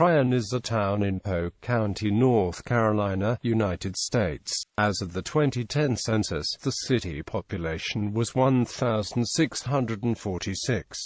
Tryon is a town in Polk County, North Carolina, United States. As of the 2010 census, the city population was 1,646.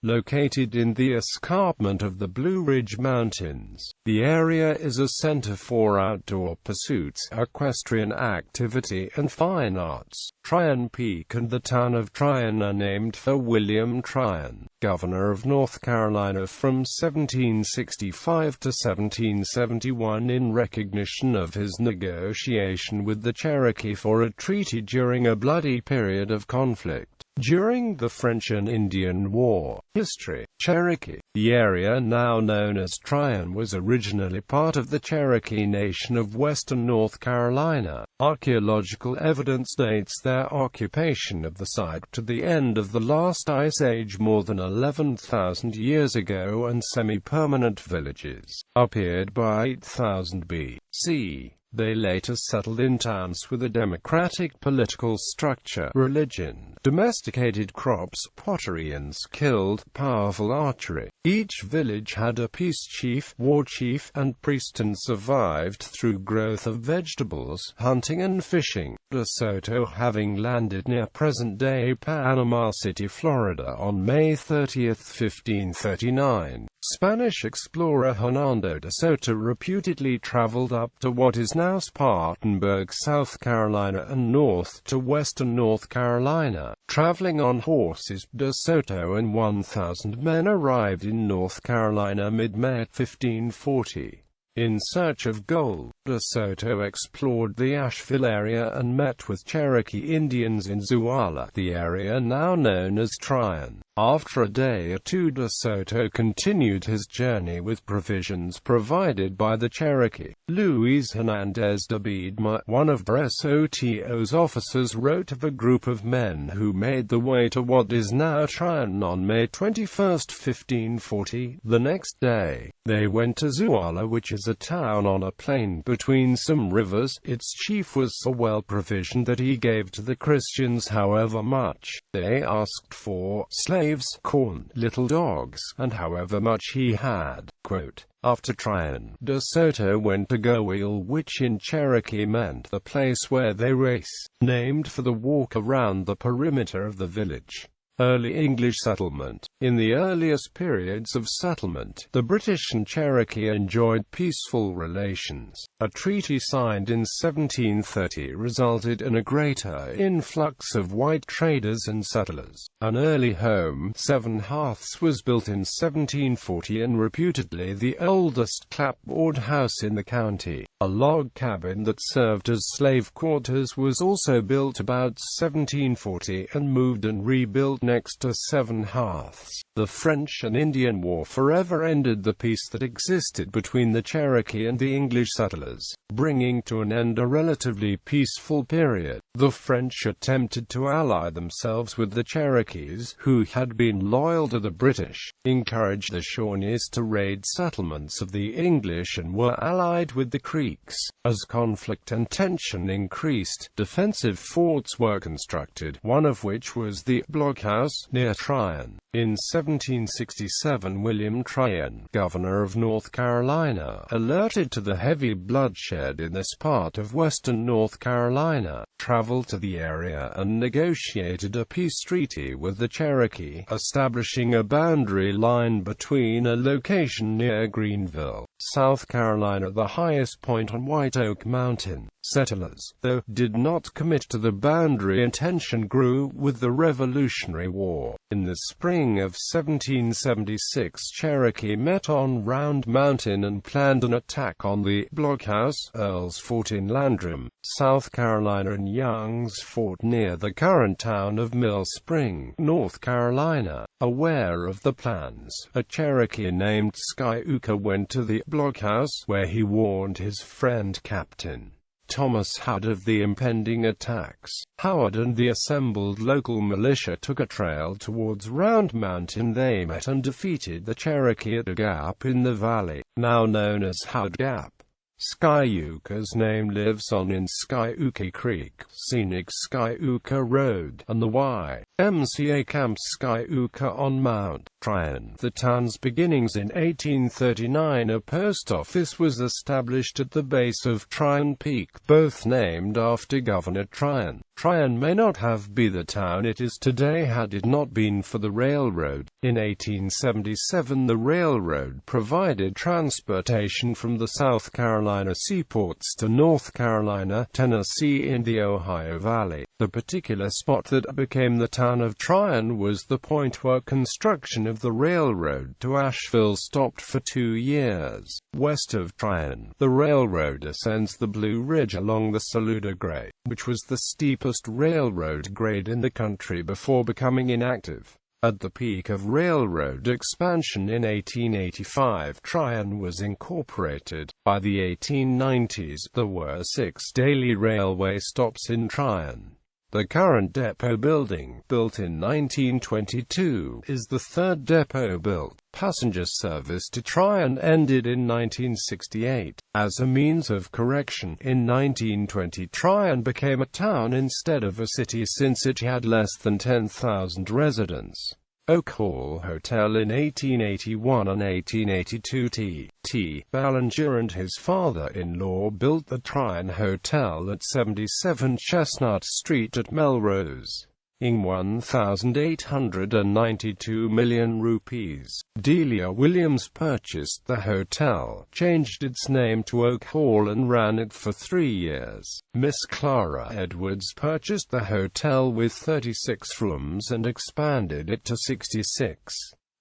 Located in the escarpment of the Blue Ridge Mountains, the area is a center for outdoor pursuits, equestrian activity, and fine arts. Tryon Peak and the town of Tryon are named for William Tryon, governor of North Carolina from 1765 to 1771 in recognition of his negotiation with the Cherokee for a treaty during a bloody period of conflict. During the French and Indian War. History. Cherokee. The area now known as Tryon was originally part of the Cherokee Nation of western North Carolina. Archaeological evidence dates their occupation of the site to the end of the last ice age more than 11,000 years ago, and semi-permanent villages appeared by 8000 BC. They later settled in towns with a democratic political structure, religion, domesticated crops, pottery, and skilled, powerful archery. Each village had a peace chief, war chief, and priest, and survived through growth of vegetables, hunting, and fishing. De Soto, having landed near present-day Panama City, Florida on May 30, 1539. Spanish explorer Hernando de Soto reputedly traveled up to what is now Spartanburg, South Carolina, and north to western North Carolina. Traveling on horses, de Soto and 1,000 men arrived in North Carolina mid-May 1540. In search of gold, de Soto explored the Asheville area and met with Cherokee Indians in Zuala, the area now known as Tryon. After a day or two, de Soto continued his journey with provisions provided by the Cherokee. Luis Hernandez de Biedma, one of de Soto's officers, wrote of a group of men who made the way to what is now Tryon on May 21, 1540. The next day, they went to Zuala, which is a town on a plain between some rivers. Its chief was so well provisioned that he gave to the Christians however much they asked for: slaves, corn, little dogs, and however much he had. Quote, after Tryon, de Soto went to Gowil, which in Cherokee meant the place where they race, named for the walk around the perimeter of the village. Early English settlement. In the earliest periods of settlement, the British and Cherokee enjoyed peaceful relations. A treaty signed in 1730 resulted in a greater influx of white traders and settlers. An early home, Seven Hearths, was built in 1740 and reputedly the oldest clapboard house in the county. A log cabin that served as slave quarters was also built about 1740 and moved and rebuilt next to Seven Hearths. The French and Indian War forever ended the peace that existed between the Cherokee and the English settlers, bringing to an end a relatively peaceful period. The French attempted to ally themselves with the Cherokees, who had been loyal to the British, encouraged the Shawnees to raid settlements of the English, and were allied with the Creeks. As conflict and tension increased, defensive forts were constructed, one of which was the Blockhouse, near Tryon. In 1767, William Tryon, governor of North Carolina, alerted to the heavy bloodshed in this part of western North Carolina, traveled to the area and negotiated a peace treaty with the Cherokee, establishing a boundary line between a location near Greenville, South Carolina, the highest point on White Oak Mountain. Settlers, though, did not commit to the boundary, and tension grew with the Revolutionary War. In the spring of 1776, Cherokee met on Round Mountain and planned an attack on the Blockhouse, Earl's Fort in Landrum, South Carolina, and Young's Fort near the current town of Mill Spring, North Carolina. Aware of the plans, a Cherokee named Skyuka went to the Blockhouse, where he warned his friend Captain Thomas Howard of the impending attacks. Howard and the assembled local militia took a trail towards Round Mountain. They met and defeated the Cherokee at a gap in the valley, now known as Howard Gap. Skyuka's name lives on in Skyuka Creek, scenic Skyuka Road, and the YMCA Camp Skyuka on Mount Tryon. The town's beginnings in 1839, a post office was established at the base of Tryon Peak, both named after Governor Tryon. Tryon may not have been the town it is today had it not been for the railroad. In 1877 the railroad provided transportation from the South Carolina seaports to North Carolina, Tennessee and the Ohio Valley. The particular spot that became the town of Tryon was the point where construction of the railroad to Asheville stopped for 2 years. West of Tryon, the railroad ascends the Blue Ridge along the Saluda Grade, which was the steepest railroad grade in the country before becoming inactive. At the peak of railroad expansion in 1885, Tryon was incorporated. By the 1890s, there were 6 daily railway stops in Tryon. The current depot building, built in 1922, is the third depot built. Passenger service to Tryon ended in 1968. As a means of correction, in 1920 Tryon became a town instead of a city since it had less than 10,000 residents. Oak Hall Hotel in 1881 and 1882. T. Ballinger and his father-in-law built the Tryon Hotel at 77 Chestnut Street at Melrose. In 1,892 million rupees, Delia Williams purchased the hotel, changed its name to Oak Hall and ran it for 3 years. Miss Clara Edwards purchased the hotel with 36 rooms and expanded it to 66.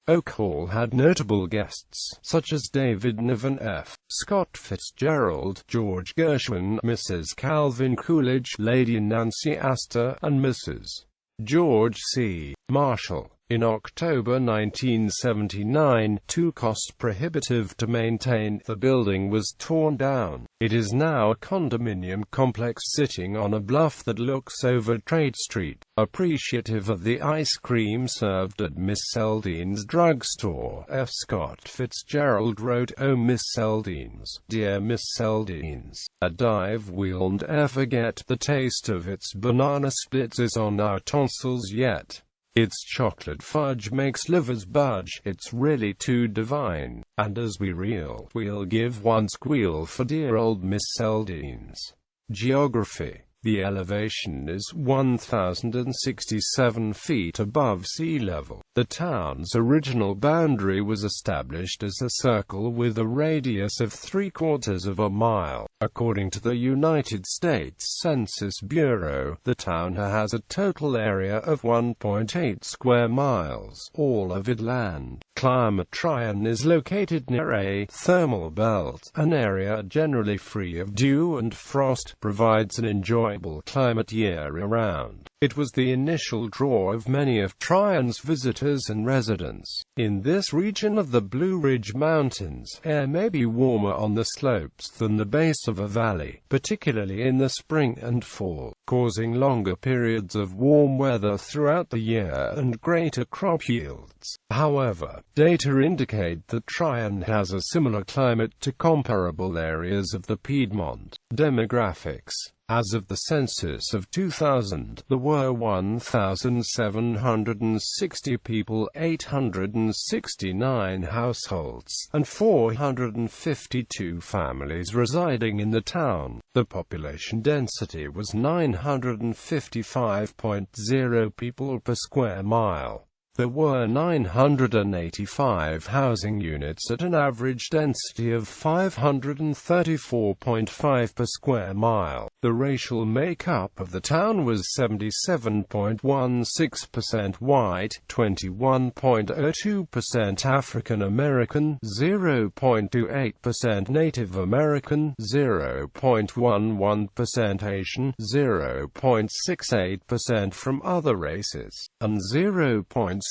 Oak Hall had notable guests, such as David Niven F. Scott Fitzgerald, George Gershwin, Mrs. Calvin Coolidge, Lady Nancy Astor, and Mrs. George C. Marshall. In October 1979, too cost-prohibitive to maintain, the building was torn down. It is now a condominium complex sitting on a bluff that looks over Trade Street. Appreciative of the ice cream served at Miss Seldine's drugstore, F. Scott Fitzgerald wrote, "Oh Miss Seldine's, dear Miss Seldine's, a dive we'll never get. The taste of its banana splits is on our tonsils yet. Its chocolate fudge makes livers budge. It's really too divine. And as we reel, we'll give one squeal for dear old Miss Seldine's." Geography. The elevation is 1,067 feet above sea level. The town's original boundary was established as a circle with a radius of 3/4 of a mile. According to the United States Census Bureau, the town has a total area of 1.8 square miles, all of it land. Climate. Tryon is located near a thermal belt, an area generally free of dew and frost, provides an enjoyable climate year-round. It was the initial draw of many of Tryon's visitors and residents. In this region of the Blue Ridge Mountains, air may be warmer on the slopes than the base of a valley, particularly in the spring and fall, causing longer periods of warm weather throughout the year and greater crop yields. However, data indicate that Tryon has a similar climate to comparable areas of the Piedmont. Demographics. As of the census of 2000, there were 1,760 people, 869 households, and 452 families residing in the town. The population density was 955.0 people per square mile. There were 985 housing units at an average density of 534.5 per square mile. The racial makeup of the town was 77.16% white, 21.02% African American, 0.28% Native American, 0.11% Asian, 0.68% from other races, and 0.74%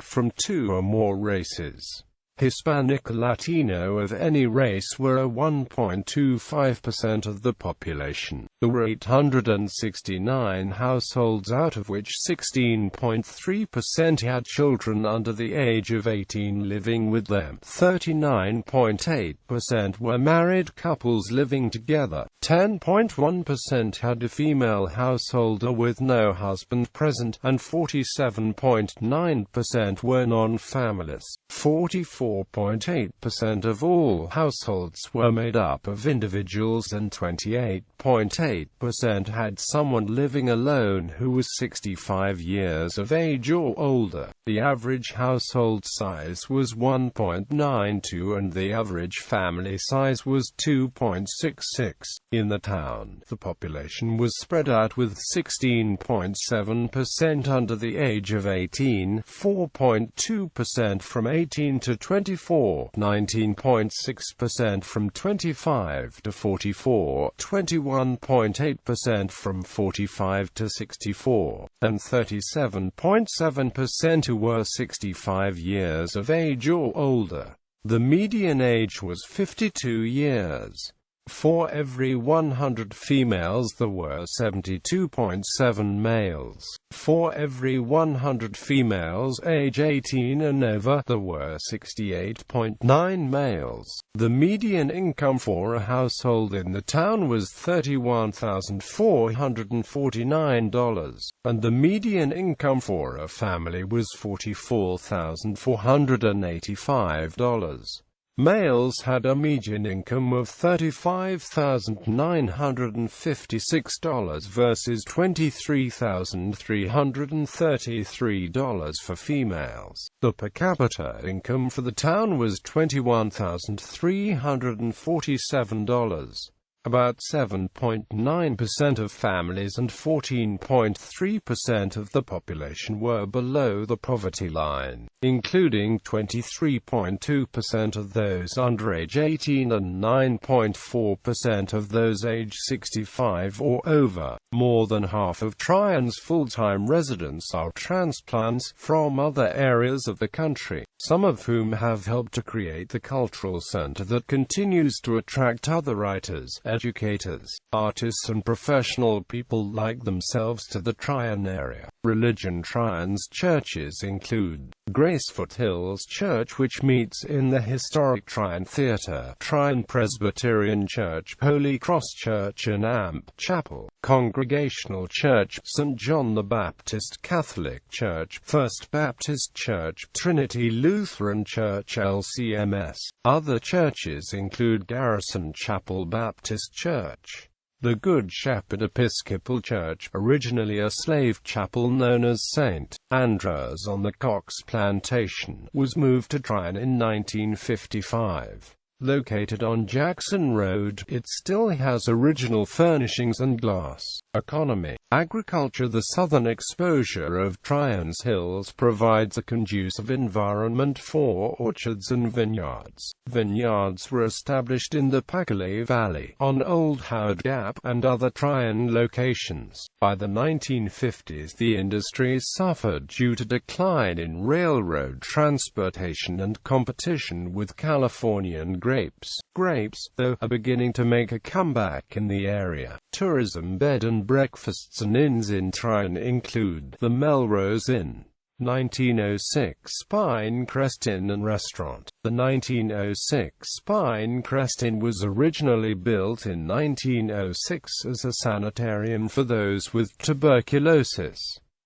from 2 or more races. Hispanic or Latino of any race were 1.25% of the population. There were 869 households, out of which 16.3% had children under the age of 18 living with them. 39.8% were married couples living together. 10.1% had a female householder with no husband present, and 47.9% were non-families. 44.8% of all households were made up of individuals, and 28.8% had someone living alone who was 65 years of age or older. The average household size was 1.92 and the average family size was 2.66. In the town, the population was spread out with 16.7% under the age of 18, 4.2% from 18 to 24, 19.6% from 25 to 44, 21.8% from 45 to 64, and 37.7% who were 65 years of age or older. The median age was 52 years. For every 100 females there were 72.7 males. For every 100 females age 18 and over there were 68.9 males. The median income for a household in the town was $31,449, and the median income for a family was $44,485. Males had a median income of $35,956 versus $23,333 for females. The per capita income for the town was $21,347. About 7.9% of families and 14.3% of the population were below the poverty line, including 23.2% of those under age 18 and 9.4% of those age 65 or over. More than half of Tryon's full-time residents are transplants from other areas of the country, some of whom have helped to create the cultural center that continues to attract other writers, educators, artists and professional people like themselves to the Tryon area. Religion. Tryon's churches include Grace Foothills Church, which meets in the historic Tryon Theater, Tryon Presbyterian Church, Holy Cross Church and Amp Chapel, Congregational Church, St. John the Baptist Catholic Church, First Baptist Church, Trinity Lutheran Church LCMS. Other churches include Garrison Chapel Baptist Church, the Good Shepherd Episcopal Church, originally a slave chapel known as St. Andrew's on the Cox Plantation, was moved to Tryon in 1955. Located on Jackson Road, it still has original furnishings and glass. Economy. Agriculture. The southern exposure of Tryon's hills provides a conducive environment for orchards and vineyards. Vineyards were established in the Pacolet Valley, on Old Howard Gap, and other Tryon locations. By the 1950s the industry suffered due to decline in railroad transportation and competition with Californian grapes. Grapes, though, are beginning to make a comeback in the area. Tourism. Bed and breakfasts and inns in Tryon include the Melrose Inn, 1906 Pinecrest Inn and Restaurant. The 1906 Pinecrest Inn was originally built in 1906 as a sanitarium for those with tuberculosis.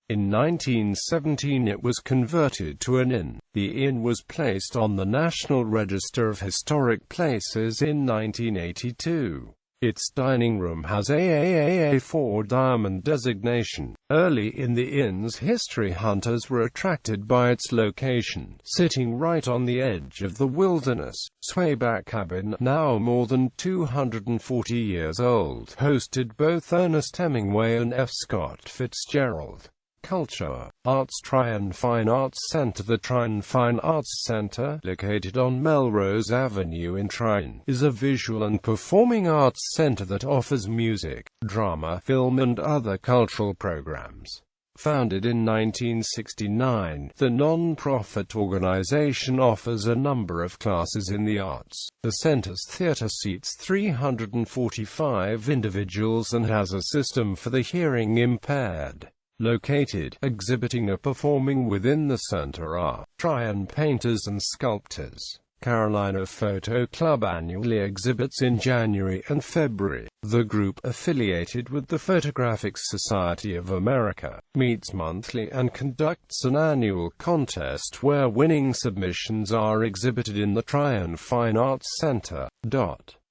In 1917 it was converted to an inn. The inn was placed on the National Register of Historic Places in 1982. Its dining room has AAA4 Diamond designation. Early in the inn's history, hunters were attracted by its location, sitting right on the edge of the wilderness. Swayback Cabin, now more than 240 years old, hosted both Ernest Hemingway and F. Scott Fitzgerald. Culture. Arts.Tryon Fine Arts Center. The Tryon Fine Arts Center, located on Melrose Avenue in Tryon, is a visual and performing arts center that offers music, drama, film and other cultural programs. Founded in 1969, the non-profit organization offers a number of classes in the arts. The center's theater seats 345 individuals and has a system for the hearing impaired. Located, exhibiting or performing within the center are Tryon painters and sculptors. Carolina Photo Club annually exhibits in January and February. The group, affiliated with the Photographic Society of America, meets monthly and conducts an annual contest where winning submissions are exhibited in the Tryon Fine Arts Center.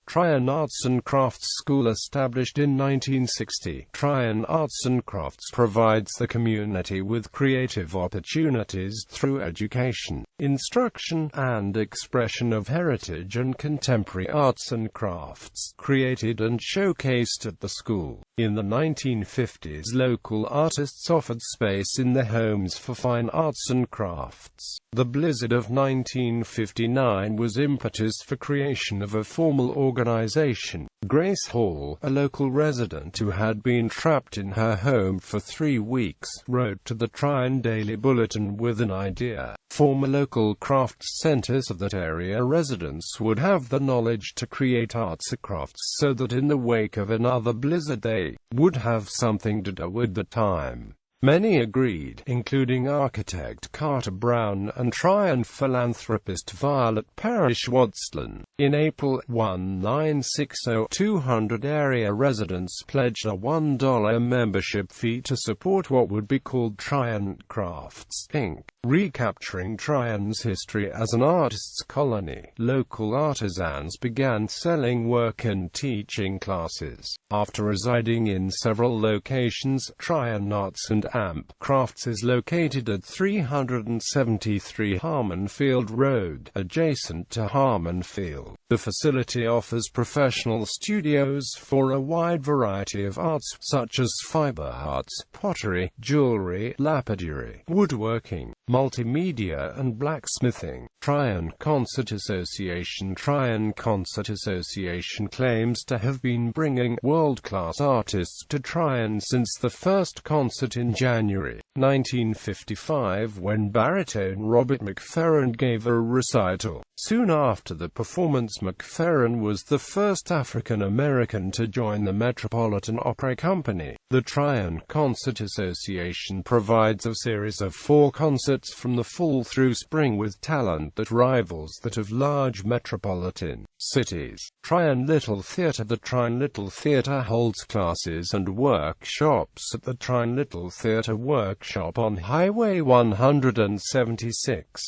Tryon Arts and Crafts School. Established in 1960, Tryon Arts and Crafts provides the community with creative opportunities through education, instruction, and expression of heritage and contemporary arts and crafts, created and showcased at the school. In the 1950s, local artists offered space in their homes for fine arts and crafts. The blizzard of 1959 was impetus for creation of a formal organization. Grace Hall, a local resident who had been trapped in her home for 3 weeks, wrote to the Tryon Daily Bulletin with an idea: form a local crafts center so that area residents would have the knowledge to create arts and crafts so that in the wake of another blizzard they would have something to do with the time. Many agreed, including architect Carter Brown and Tryon philanthropist Violet Parrish Wadston. In April 1960, 200 area residents pledged a $1 membership fee to support what would be called Tryon Crafts, Inc., recapturing Tryon's history as an artists' colony. Local artisans began selling work and teaching classes. After residing in several locations, Tryon Arts and Crafts is located at 373 Harmonfield Road, adjacent to Harmonfield. The facility offers professional studios for a wide variety of arts, such as fiber arts, pottery, jewelry, lapidary, woodworking, multimedia, and blacksmithing. Tryon Concert Association. Tryon Concert Association claims to have been bringing world-class artists to Tryon since the first concert in January 1955, when baritone Robert McFerrin gave a recital. Soon after the performance, McFerrin was the first African-American to join the Metropolitan Opera Company. The Tryon Concert Association provides a series of 4 concerts from the fall through spring with talent that rivals that of large metropolitan cities. Tryon Little Theatre. The Tryon Little Theatre holds classes and workshops at the Tryon Little Theatre Workshop on Highway 176.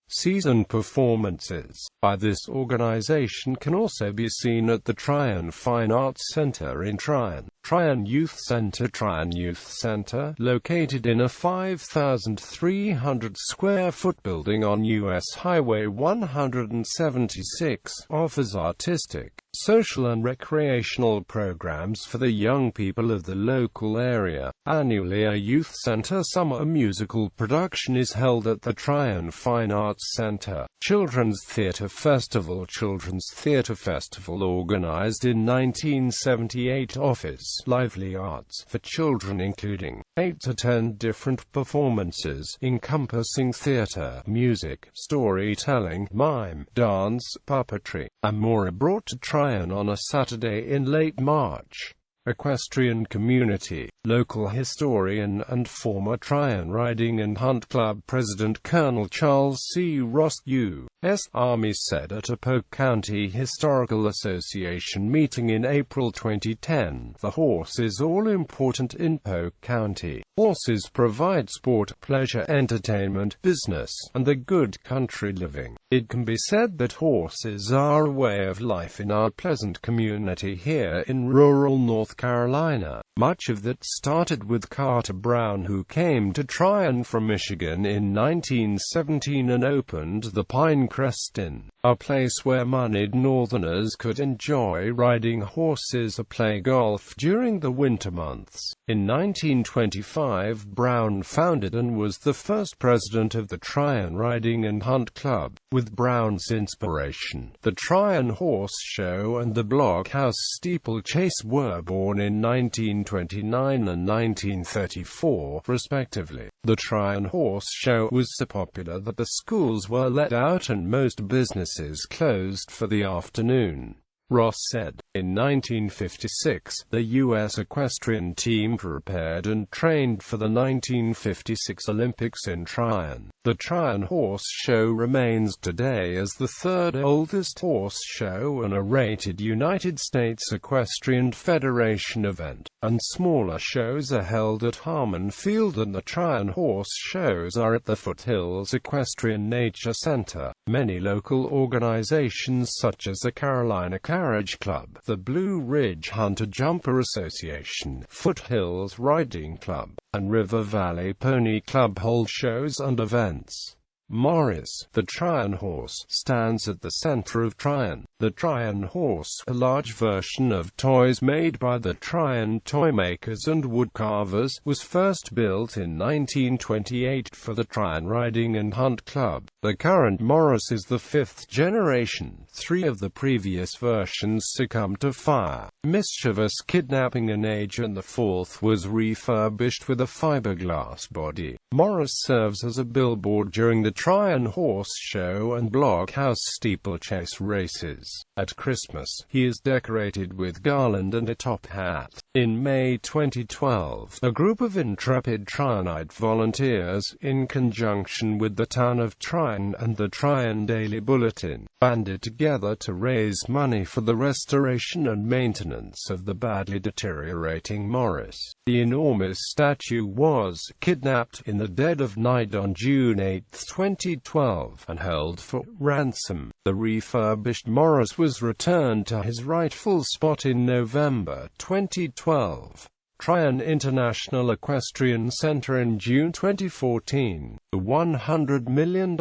Season performances by this organization can also be seen at the Tryon Fine Arts Center in Tryon. Tryon Youth Center. Tryon Youth Center, located in a 5,300 square foot building on U.S. Highway 176, offers artistic, social and recreational programs for the young people of the local area. Annually, a youth center summer musical production is held at the Tryon Fine Arts Center. Children's Theater Festival. Children's Theater Festival, organized in 1978, offers lively arts for children, including 8 to 10 different performances encompassing theater, music, storytelling, mime, dance, puppetry, and more, are brought to Tryon on a Saturday in late March. Equestrian community. Local historian and former Tryon Riding and Hunt Club president Colonel Charles C. Ross, U.S. Army, said at a Polk County Historical Association meeting in April 2010, "The horse is all important in Polk County. Horses provide sport, pleasure, entertainment, business, and the good country living. It can be said that horses are a way of life in our pleasant community here in rural North Carolina." Much of that started with Carter Brown, who came to Tryon from Michigan in 1917 and opened the Pinecrest Inn. a place where moneyed northerners could enjoy riding horses or play golf during the winter months. In 1925, Brown founded and was the first president of the Tryon Riding and Hunt Club. With Brown's inspiration, the Tryon Horse Show and the Blockhouse Steeplechase were born in 1929 and 1934, respectively. The Tryon Horse Show was so popular that the schools were let out and most businesses closed for the afternoon. Ross said, in 1956, the U.S. equestrian team prepared and trained for the 1956 Olympics in Tryon. The Tryon Horse Show remains today as the third oldest horse show and a rated United States Equestrian Federation event, and smaller shows are held at Harmon Field and the Tryon Horse Shows are at the Foothills Equestrian Nature Center. Many local organizations such as the Carolina Carriage Club, the Blue Ridge Hunter Jumper Association, Foothills Riding Club, and River Valley Pony Club hold shows and events. Morris, the Tryon horse, stands at the center of Tryon. The Tryon horse, a large version of toys made by the Tryon toymakers and woodcarvers, was first built in 1928 for the Tryon Riding and Hunt Club. The current Morris is the fifth generation. 3 of the previous versions succumbed to fire, mischievous kidnapping and age, and the 4th was refurbished with a fiberglass body. Morris serves as a billboard during the Tryon Horse Show and Blockhouse Steeplechase races. At Christmas, he is decorated with garland and a top hat. In May 2012, a group of intrepid Tryonite volunteers, in conjunction with the Town of Tryon and the Tryon Daily Bulletin, banded together to raise money for the restoration and maintenance of the badly deteriorating Morris. The enormous statue was kidnapped in the dead of night on June 8, 2012, and held for ransom. The refurbished Morris was returned to his rightful spot in November 2012. Tryon International Equestrian Center in June 2014. The $100 million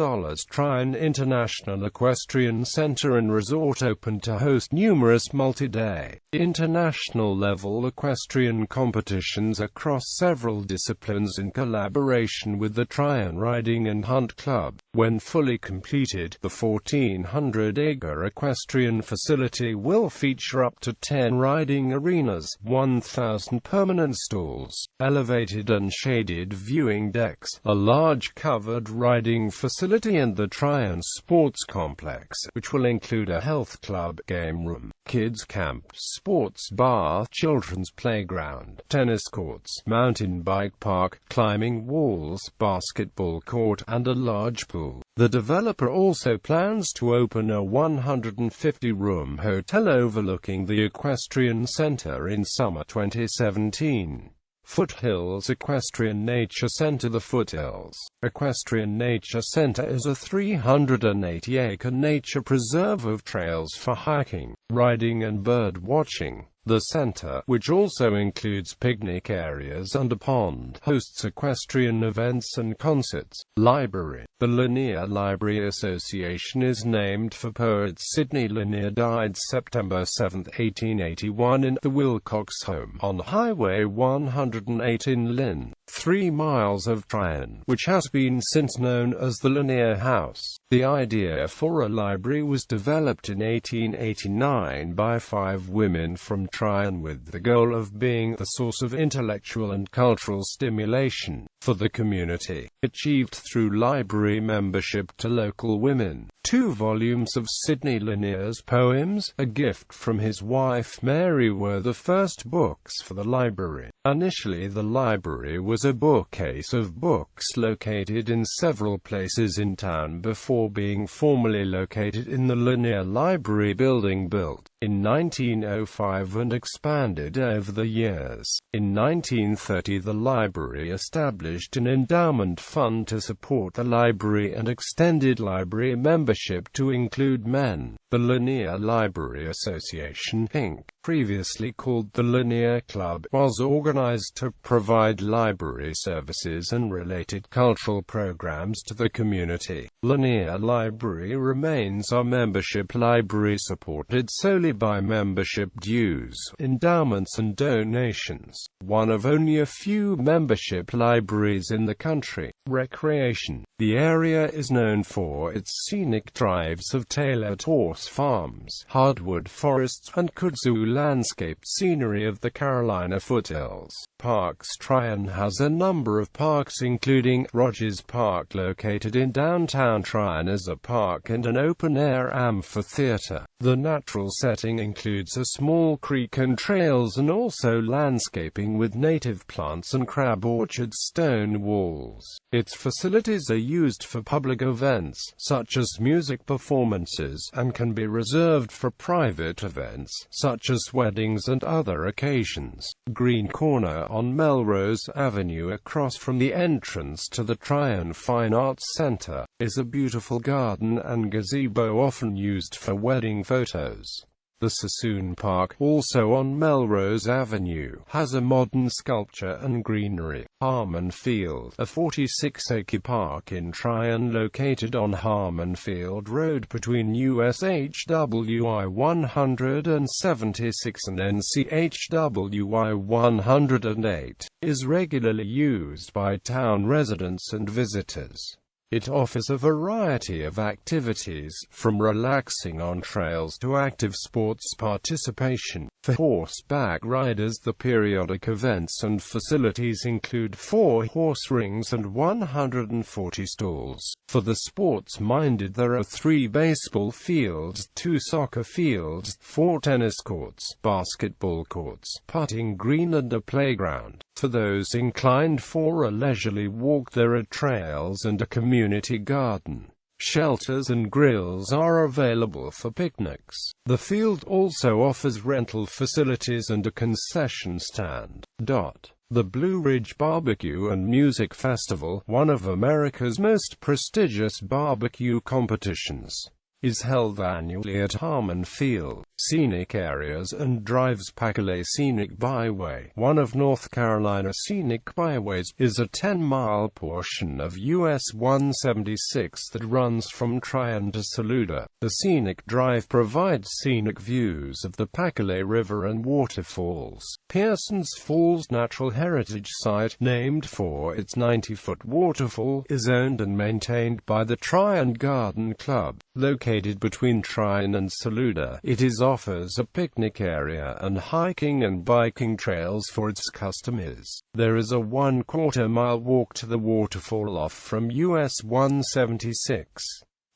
Tryon International Equestrian Center and Resort opened to host numerous multi-day, international-level equestrian competitions across several disciplines in collaboration with the Tryon Riding and Hunt Club. When fully completed, the 1,400-acre equestrian facility will feature up to 10 riding arenas, 1,000 permanent stalls, elevated and shaded viewing decks, a large covered riding facility, and the Tryon Sports Complex, which will include a health club, game room, kids camp, sports bar, children's playground, tennis courts, mountain bike park, climbing walls, basketball court, and a large pool. The developer also plans to open a 150-room hotel overlooking the equestrian center in summer 2017. Foothills Equestrian Nature Center. The Foothills Equestrian Nature Center is a 380-acre nature preserve of trails for hiking, riding and bird watching. The center, which also includes picnic areas and a pond, hosts equestrian events and concerts. Library. The Lanier Library Association is named for poet Sidney Lanier, died September 7, 1881 in the Wilcox home on Highway 108 in Lynn, 3 miles of Tryon, which has been since known as the Lanier House. The idea for a library was developed in 1889 by 5 women from Tryon with the goal of being the source of intellectual and cultural stimulation for the community, achieved through library membership to local women. 2 volumes of Sidney Lanier's poems, A Gift from His Wife Mary, were the first books for the library. Initially, the library was a bookcase of books located in several places in town before being formally located in the Lanier Library building, built in 1905 and expanded over the years. In 1930, the library established an endowment fund to support the library and extended library membership to include men. The Lanier Library Association, Inc., previously called the Lanier Club, was organized to provide library services and related cultural programs to the community. Lanier Library remains a membership library supported solely by membership dues, endowments and donations, one of only a few membership libraries in the country. Recreation. The area is known for its scenic drives of tailored horse farms, hardwood forests, and kudzu landscaped scenery of the Carolina foothills. Parks.Tryon has a number of parks including Rogers Park located in downtown Tryon as a park and an open-air amphitheater. The natural setting includes a small creek and trails and also landscaping with native plants and crab orchard stone walls. Its facilities are used for public events, such as music performances, and can be reserved for private events, such as weddings and other occasions. Green Corner on Melrose Avenue across from the entrance to the Tryon Fine Arts Center, is a beautiful garden and gazebo often used for wedding photos. The Sassoon Park, also on Melrose Avenue, has a modern sculpture and greenery. Harmon Field, a 46-acre park in Tryon located on Harmon Field Road between US HWI 176 and NCHWI 108, is regularly used by town residents and visitors. It offers a variety of activities, from relaxing on trails to active sports participation. For horseback riders, the periodic events and facilities include 4 horse rings and 140 stalls. For the sports-minded, there are 3 baseball fields, 2 soccer fields, 4 tennis courts, basketball courts, putting green and a playground. For those inclined for a leisurely walk, there are trails and a community garden. Shelters and grills are available for picnics. The field also offers rental facilities and a concession stand. The Blue Ridge Barbecue and Music Festival, one of America's most prestigious barbecue competitions, is held annually at Harmon Field. Scenic Areas and Drives. Packale Scenic Byway, one of North Carolina's scenic byways, is a 10-mile portion of US 176 that runs from Tryon to Saluda. The scenic drive provides scenic views of the Packale River and waterfalls. Pearson's Falls Natural Heritage Site, named for its 90-foot waterfall, is owned and maintained by the Tryon Garden Club. Located between Tryon and Saluda, it offers a picnic area and hiking and biking trails for its customers. There is a 1/4-mile walk to the waterfall off from US 176.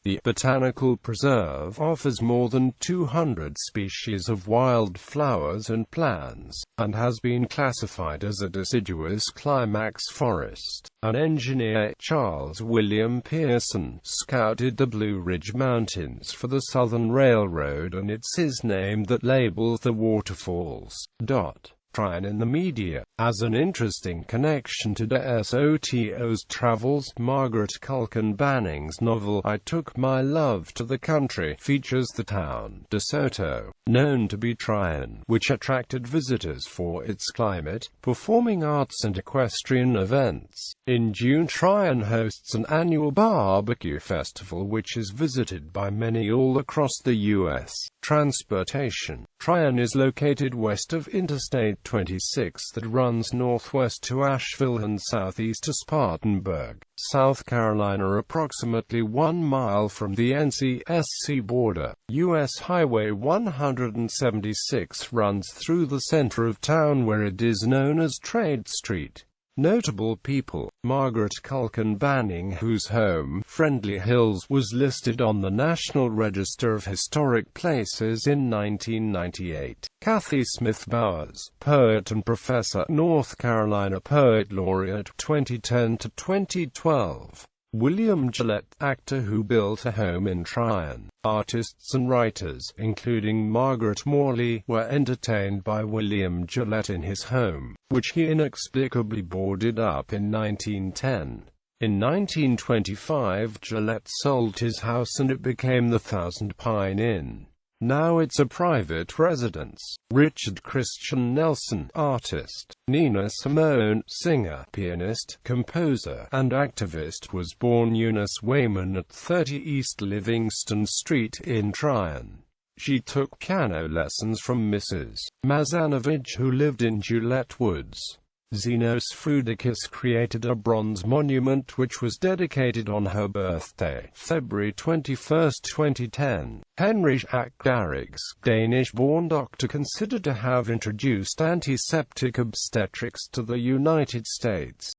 The Botanical Preserve offers more than 200 species of wildflowers and plants, and has been classified as a deciduous climax forest. An engineer, Charles William Pearson, scouted the Blue Ridge Mountains for the Southern Railroad, and it's his name that labels the waterfalls. Tryon in the media. As an interesting connection to DeSoto's travels, Margaret Culkin Banning's novel I Took My Love to the Country features the town, DeSoto, known to be Tryon, which attracted visitors for its climate, performing arts and equestrian events. In June, Tryon hosts an annual barbecue festival which is visited by many all across the U.S. Transportation. Tryon is located west of Interstate 26 that runs northwest to Asheville and southeast to Spartanburg, South Carolina, approximately 1 mile from the NC-SC border. U.S. Highway 176 runs through the center of town where it is known as Trade Street. Notable people: Margaret Culkin Banning, whose home, Friendly Hills, was listed on the National Register of Historic Places in 1998. Kathy Smith Bowers, poet and professor, North Carolina Poet Laureate 2010 to 2012. William Gillette, actor who built a home in Tryon. Artists and writers, including Margaret Morley, were entertained by William Gillette in his home, which he inexplicably boarded up in 1910. In 1925, Gillette sold his house and it became the Thousand Pine Inn. Now it's a private residence. Richard Christian Nelson, artist. Nina Simone, singer, pianist, composer, and activist, was born Eunice Wayman at 30 East Livingston Street in Tryon. She took piano lessons from Mrs. Mazanovich, who lived in Gillette Woods. Zenos Frudakis created a bronze monument which was dedicated on her birthday, February 21, 2010. Henry Jacques Garrigues, Danish-born doctor considered to have introduced antiseptic obstetrics to the United States.